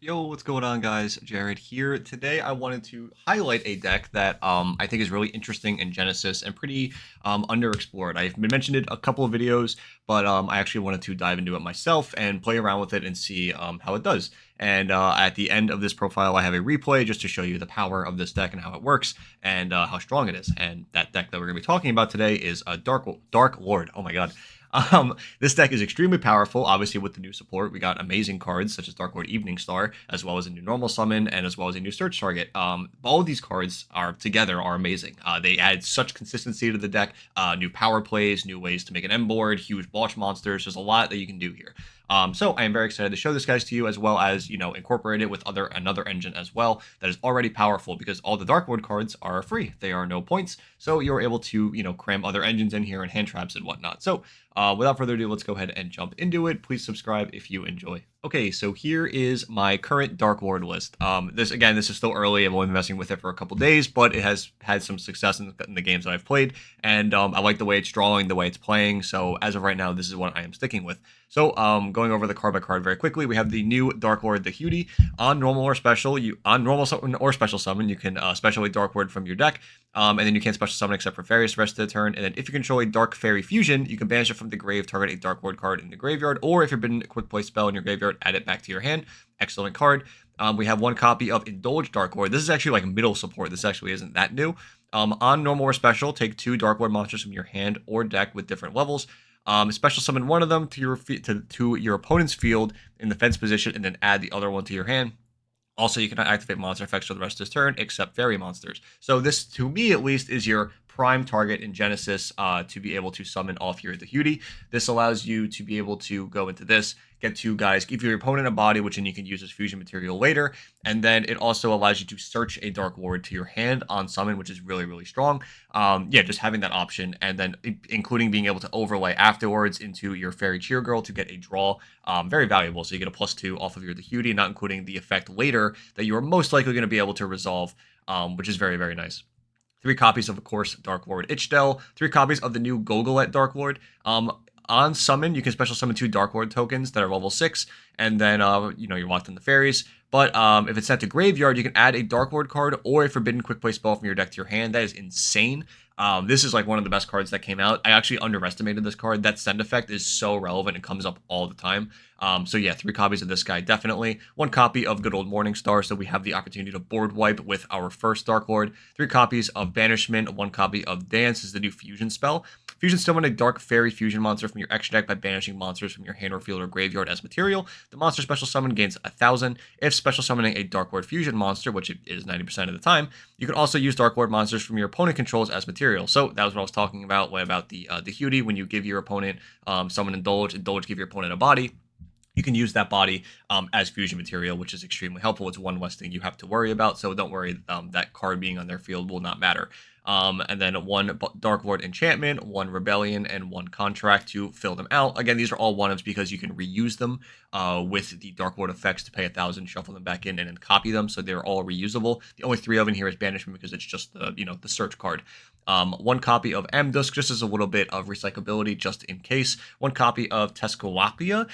Yo, what's going on, guys? Jared here. Today, I wanted to highlight a deck that I think is really interesting in Genesis and pretty underexplored. I've been mentioned it a couple of videos, but I actually wanted to dive into it myself and play around with it and see how it does. And at the end of this profile, I have a replay just to show you the power of this deck and how it works and how strong it is. And that deck that we're going to be talking about today is Dark Lord. Oh my God. This deck is extremely powerful. Obviously, with the new support, we got amazing cards such as Darklord Evening Star, as well as a new normal summon, and as well as a new search target. All of these cards are together are amazing. They add such consistency to the deck. New power plays, new ways to make an M board, huge botch monsters. There's a lot that you can do here. So I am very excited to show this guys to you, as well as incorporate it with another engine as well that is already powerful because all the Darklord cards are free. They are no points, so you're able to cram other engines in here and hand traps and whatnot. So without further ado, let's go ahead and jump into it. Please subscribe if you enjoy. Okay, so here is my current Dark Lord list. This is still early. I've only been messing with it for a couple days, but it has had some success in the games that I've played, and I like the way it's drawing, the way it's playing. So as of right now, this is what I am sticking with. So going over the card by card very quickly, we have the new Dark Lord, the Cutie. On normal or special, or special summon, you can special a Dark Lord from your deck. And then you can't special summon except for fairies the rest of the turn. And then if you control a Dark Fairy Fusion, you can banish it from the grave, target a Dark Lord card in the graveyard, or if you've been a quick play spell in your graveyard, add it back to your hand. Excellent card. We have one copy of Indulge Dark Lord. This is actually like middle support. This actually isn't that new. On normal or special, take two Dark Lord monsters from your hand or deck with different levels. Special summon one of them to your opponent's field in the fence position, and then add the other one to your hand. Also, you cannot activate monster effects for the rest of this turn, except fairy monsters. So this, to me at least, is your prime target in Genesis to be able to summon off your Cutie. This allows you to be able to go into this, get two guys, give your opponent a body, which then you can use as fusion material later. And then it also allows you to search a Dark Lord to your hand on summon, which is really, really strong. Just having that option, and then including being able to overlay afterwards into your Fairy Cheer Girl to get a draw. Very valuable. So you get a +2 off of your Cutie, not including the effect later that you are most likely going to be able to resolve, which is very, very nice. 3 copies of course, Dark Lord Ichdel. 3 copies of the new Gogolet Dark Lord. On summon, you can special summon 2 Dark Lord tokens that are level 6, and then you're locked in the fairies. But if it's sent to graveyard, you can add a Dark Lord card or a Forbidden Quick Play spell from your deck to your hand. That is insane. This is like one of the best cards that came out. I actually underestimated this card. That send effect is so relevant. It comes up all the time. So yeah, 3 copies of this guy, definitely. 1 copy of Good Old Morning Star, so we have the opportunity to board wipe with our first Dark Lord. 3 copies of Banishment. 1 copy of Dance is the new fusion spell. Fusion summon a Dark Fairy fusion monster from your extra deck by banishing monsters from your hand or field or graveyard as material. The monster special summon gains 1,000. If special summoning a Dark Lord fusion monster, which it is 90% of the time, you can also use Dark Lord monsters from your opponent controls as material. So that was what I was talking about the Cutie. When you give your opponent summon Indulge, give your opponent a body. You can use that body as fusion material, which is extremely helpful. It's one less thing you have to worry about, so don't worry. That card being on their field will not matter. And then 1 Dark Lord enchantment, 1 rebellion, and 1 contract to fill them out. Again, these are all one-ofs because you can reuse them with the Dark Lord effects to pay 1,000, shuffle them back in, and then copy them, so they're all reusable. The only 3 of them here is banishment because it's just the search card. 1 copy of Amdusk, just as a little bit of recyclability, just in case. 1 copy of Tescolapia.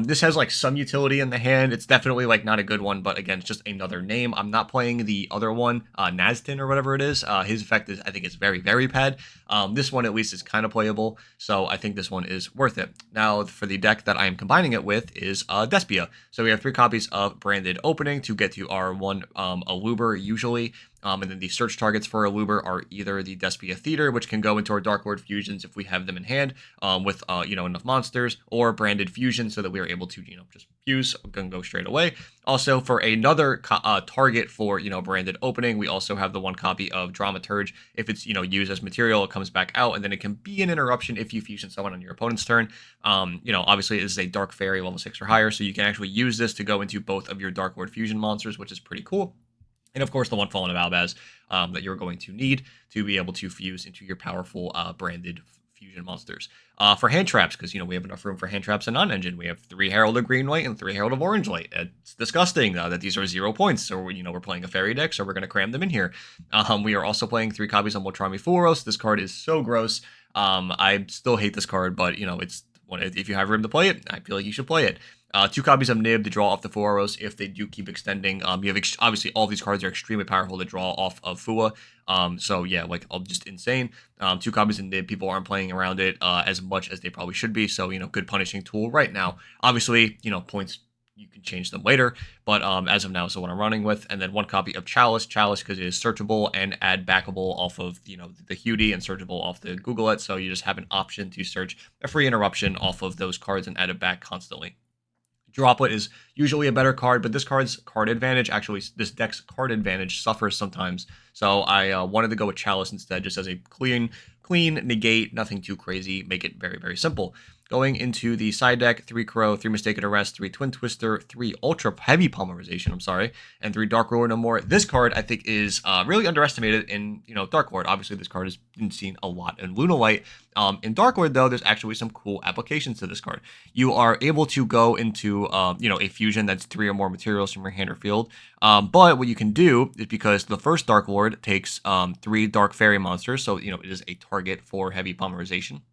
This has like some utility in the hand. It's definitely like not a good one, but again, it's just another name. I'm not playing the other one, Nazton or whatever it is. His effect is, I think, it's very, very bad. This one at least is kind of playable, so I think this one is worth it. Now, for the deck that I am combining it with is Despia. So we have 3 copies of Branded Opening to get to our 1 Aluber usually. And then the search targets for Aluber are either the Despia Theater, which can go into our Dark Lord fusions if we have them in hand with enough monsters, or Branded Fusion so that we are able to just fuse, can go straight away. Also, for another target for Branded Opening, we also have the 1 copy of Dramaturge. If it's used as material, it comes back out, and then it can be an interruption if you fusion someone on your opponent's turn. Obviously this is a Dark Fairy level 6 or higher, so you can actually use this to go into both of your Dark Lord fusion monsters, which is pretty cool. And of course, the 1 Fallen of Albaz that you're going to need to be able to fuse into your powerful branded fusion monsters. For hand traps, because we have enough room for hand traps and non-engine. We have 3 Herald of Green Light and 3 Herald of Orange Light. It's disgusting that these are 0 points. So we're playing a fairy deck, so we're going to cram them in here. We are also playing 3 copies of Moltrami Furos. This card is so gross. I still hate this card, but it's if you have room to play it, I feel like you should play it. 2 copies of Nib to draw off the Fuaros if they do keep extending. You have obviously all these cards are extremely powerful to draw off of Fua. So yeah, like just insane. 2 copies of Nib, people aren't playing around it as much as they probably should be. So good punishing tool right now. Obviously, points you can change them later, but as of now, is the one I'm running with. And then 1 copy of Chalice because it is searchable and add backable off of the Hudi and searchable off the Googlet. So you just have an option to search a free interruption off of those cards and add it back constantly. Droplet is usually a better card, but this card's card advantage, actually, this deck's card advantage suffers sometimes. So I wanted to go with Chalice instead, just as a clean negate, nothing too crazy, make it very, very simple. Going into the side deck, 3 Crow, 3 Mistaken Arrest, 3 Twin Twister, 3 Ultra Heavy Polymerization, and 3 Darklord No More. This card, I think, is really underestimated in, Darklord. Obviously, this card has been seen a lot in Lunalight. In Darklord, though, there's actually some cool applications to this card. You are able to go into, a fusion that's 3 or more materials from your hand or field. But what you can do is, because the first Darklord takes 3 Dark Fairy monsters, so, it is a target for Heavy Polymerization.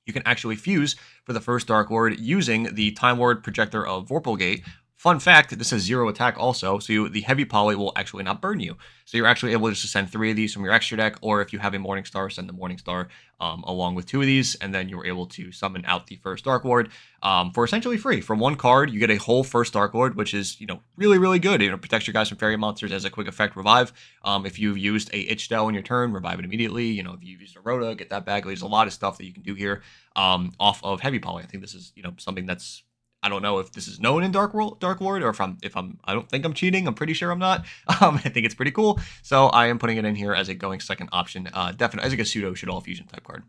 You can actually fuse for the first Darklord using the Time Lord Projector of Vorpalgate. Fun fact, this has 0 attack also, so the Heavy Poly will actually not burn you. So you're actually able to just send 3 of these from your extra deck, or if you have a Morningstar, send the Morningstar along with 2 of these, and then you're able to summon out the first Darklord for essentially free. For 1 card, you get a whole first Darklord, which is, really, really good. It protects your guys from fairy monsters as a quick effect revive. If you've used a Ichtel in your turn, revive it immediately. If you've used a Rhoda, get that back. There's a lot of stuff that you can do here off of Heavy Poly. I think this is, something that's, I don't know if this is known in Darklord, or I don't think I'm cheating. I'm pretty sure I'm not. I think it's pretty cool. So I am putting it in here as a going second option. Definitely as like a pseudo Shadow Fusion type card.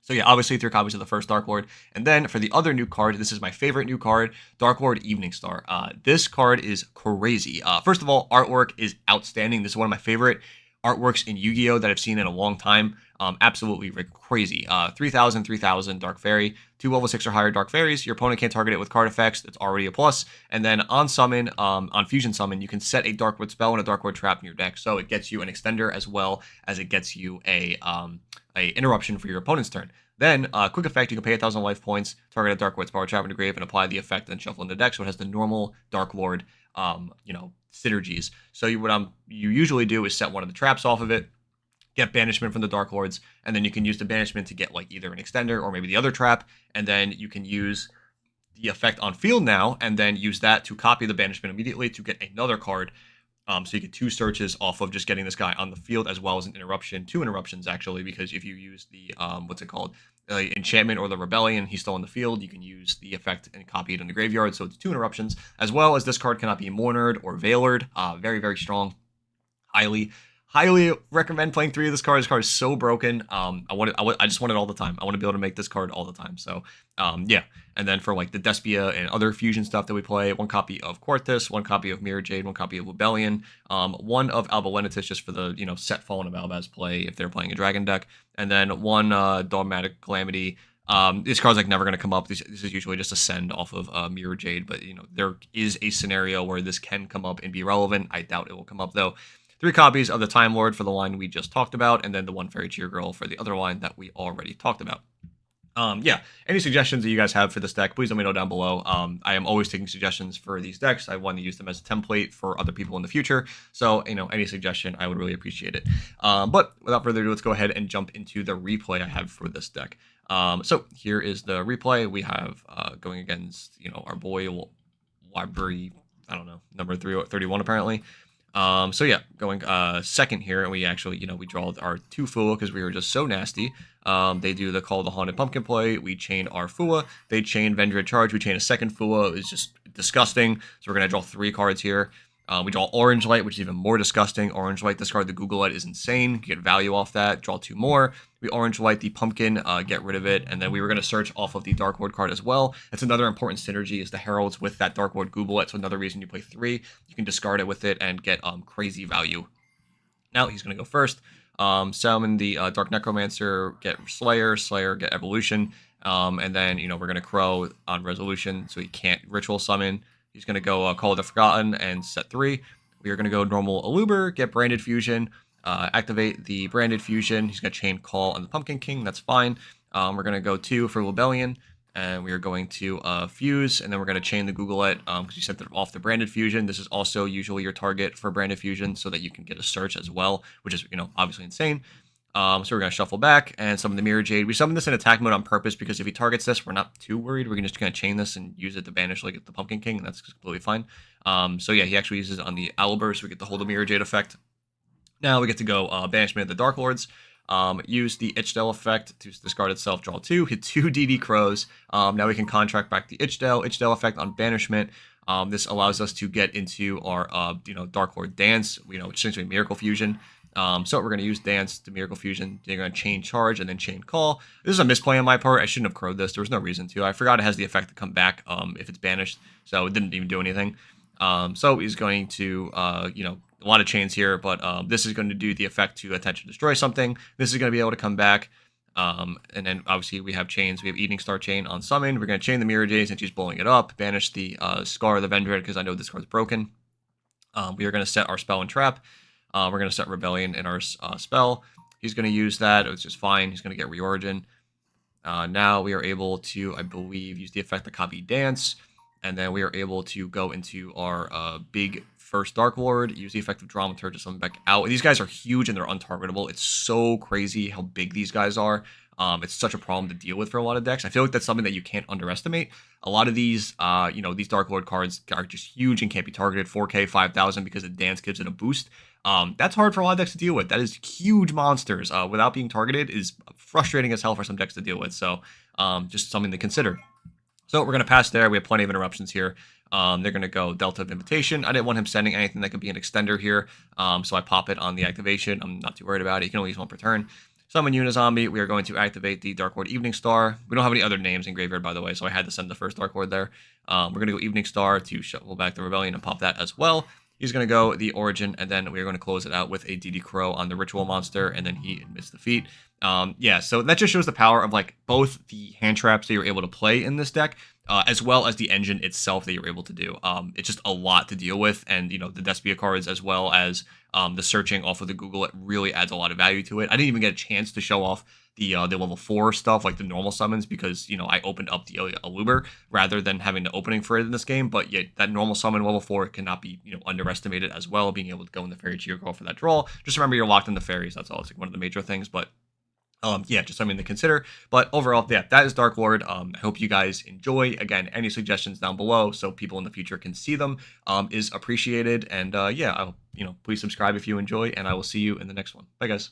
So yeah, obviously 3 copies of the first Darklord. And then for the other new card, this is my favorite new card, Darklord Evening Star. This card is crazy. First of all, artwork is outstanding. This is one of my favorite artworks in Yu-Gi-Oh! That I've seen in a long time. Absolutely crazy. 3,000 Dark Fairy, 2 level 6 or higher Dark Fairies. Your opponent can't target it with card effects. It's already a plus. And then on summon, on Fusion Summon, you can set a Darkwood spell and a Darkwood trap in your deck. So it gets you an extender as well as it gets you a interruption for your opponent's turn. Then, quick effect, you can pay 1,000 life points, target a Darkwood spell or trap in the grave, and apply the effect, then shuffle in the deck. So it has the normal Darklord, synergies. So what you usually do is set one of the traps off of it, get banishment from the Dark Lords, and then you can use the banishment to get like either an extender or maybe the other trap, and then you can use the effect on field now, and then use that to copy the banishment immediately to get another card. So you get 2 searches off of just getting this guy on the field, as well as an interruption, 2 interruptions actually, because if you use the what's it called, enchantment or the rebellion, he's still on the field. You can use the effect and copy it in the graveyard. So it's 2 interruptions, as well as this card cannot be mournered or veilered. Very, very strong. Highly recommend playing 3 of this card. This card is so broken. I just want it all the time. I want to be able to make this card all the time. So, yeah. And then for like the Despia and other fusion stuff that we play, 1 copy of Quartus, 1 copy of Mirror Jade, 1 copy of Rebellion, 1 of Albalenitus just for the, set Fallen of Albaz play if they're playing a dragon deck, and then 1 Dogmatic Calamity. This card's like never going to come up. This is usually just a send off of Mirror Jade, but there is a scenario where this can come up and be relevant. I doubt it will come up though. 3 copies of the Time Lord for the line we just talked about, and then the 1 Fairy Cheer Girl for the other line that we already talked about. Yeah, any suggestions that you guys have for this deck, please let me know down below. I am always taking suggestions for these decks. I want to use them as a template for other people in the future. So, any suggestion, I would really appreciate it. But without further ado, let's go ahead and jump into the replay I have for this deck. So here is the replay. We have going against, our boy Library, I don't know, number 31 apparently. So yeah, going second here, and we actually, we draw our 2 Fua because we were just so nasty. They do the Call of the Haunted Pumpkin play. We chain our Fua. They chain Vendread Charge. We chain a second Fua. It's just disgusting. So we're going to draw 3 cards here. We draw Orange Light, which is even more disgusting. Orange Light, discard the Google Light is insane. You get value off that. Draw 2 more. We Orange Light the Pumpkin, get rid of it. And then we were going to search off of the Dark Lord card as well. That's another important synergy, is the Heralds with that Dark Lord Google Light. So another reason you play 3. You can discard it with it and get crazy value. Now he's going to go first. Summon the Dark Necromancer, get Slayer, get Evolution. And then, we're going to Crow on Resolution, so he can't Ritual Summon. He's going to go Call of the Forgotten and set 3. We are going to go normal Aluber, get Branded Fusion, activate the Branded Fusion. He's going to chain Call on the Pumpkin King. That's fine. We're going to go 2 for Rebellion. And we are going to fuse, and then we're going to chain the Googlet because you set it off the branded fusion. This is also usually your target for branded fusion so that you can get a search as well, which is, obviously insane. So we're going to shuffle back and summon the Mirror Jade. We summon this in attack mode on purpose because if he targets this, we're not too worried. We're just going to chain this and use it to banish like the Pumpkin King, and that's completely fine. So yeah, he actually uses it on the Owlbear, so we get the hold the Mirror Jade effect. Now we get to go Banishment of the Darklords. Use the Ichdale effect to discard itself, draw 2, hit 2 DD Crows. Now we can contract back the Ichdale effect on Banishment. This allows us to get into our, Darklord Dance, essentially Miracle Fusion. So we're going to use Dance to Miracle Fusion. They're going to chain Charge and then chain Call. This is a misplay on my part. I shouldn't have crowed this. There was no reason to. I forgot it has the effect to come back if it's banished, so it didn't even do anything. So he's going to, a lot of chains here, but this is going to do the effect to attention destroy something. This is going to be able to come back. And then obviously we have chains. We have Evening Star Chain on summon. We're going to chain the Mirror Jade since she's blowing it up. Banish the Scar of the Vendread because I know this card's broken. We are going to set our spell and trap. We're going to set Rebellion in our spell. He's going to use that. It's just fine. He's going to get Reorigin. Now we are able to, I believe, use the effect to copy Dance. And then we are able to go into our big first Darklord, use the effect of Dramaturge to summon back out. And these guys are huge and they're untargetable. It's so crazy how big these guys are. It's such a problem to deal with for a lot of decks. I feel like that's something that you can't underestimate. A lot of these, these Darklord cards are just huge and can't be targeted 4K, 5,000 because the Dance gives it a boost. That's hard for a lot of decks to deal with. That is huge monsters without being targeted is frustrating as hell for some decks to deal with. So just something to consider. So we're going to pass there. We have plenty of interruptions here. They're going to go Delta of Invitation. I didn't want him sending anything that could be an extender here, so I pop it on the activation. I'm not too worried about it. You can only use one per turn. Summon Unizombie. We are going to activate the Darklord Evening Star. We don't have any other names in Graveyard, by the way, so I had to send the first Darklord there. We're going to go Evening Star to shuffle back the Rebellion and pop that as well. He's going to go the Origin, and then we're going to close it out with a DD Crow on the Ritual Monster, and then he admits defeat. Yeah, so that just shows the power of like both the hand traps that you're able to play in this deck, as well as the engine itself that you're able to do. It's just a lot to deal with, and the Despia cards as well as the searching off of the Google, it really adds a lot of value to it. I didn't even get a chance to show off the level 4 stuff like the normal summons because I opened up the Aluber rather than having the opening for it in this game. But yeah, that normal summon level 4 cannot be underestimated as well. Being able to go in the Fairy Cheer Call for that draw. Just remember you're locked in the fairies. That's all. It's like one of the major things, but. Yeah, just something to consider. But overall, yeah, that is Darklord. I hope you guys enjoy. Again, any suggestions down below so people in the future can see them is appreciated. And yeah, please subscribe if you enjoy, and I will see you in the next one. Bye, guys.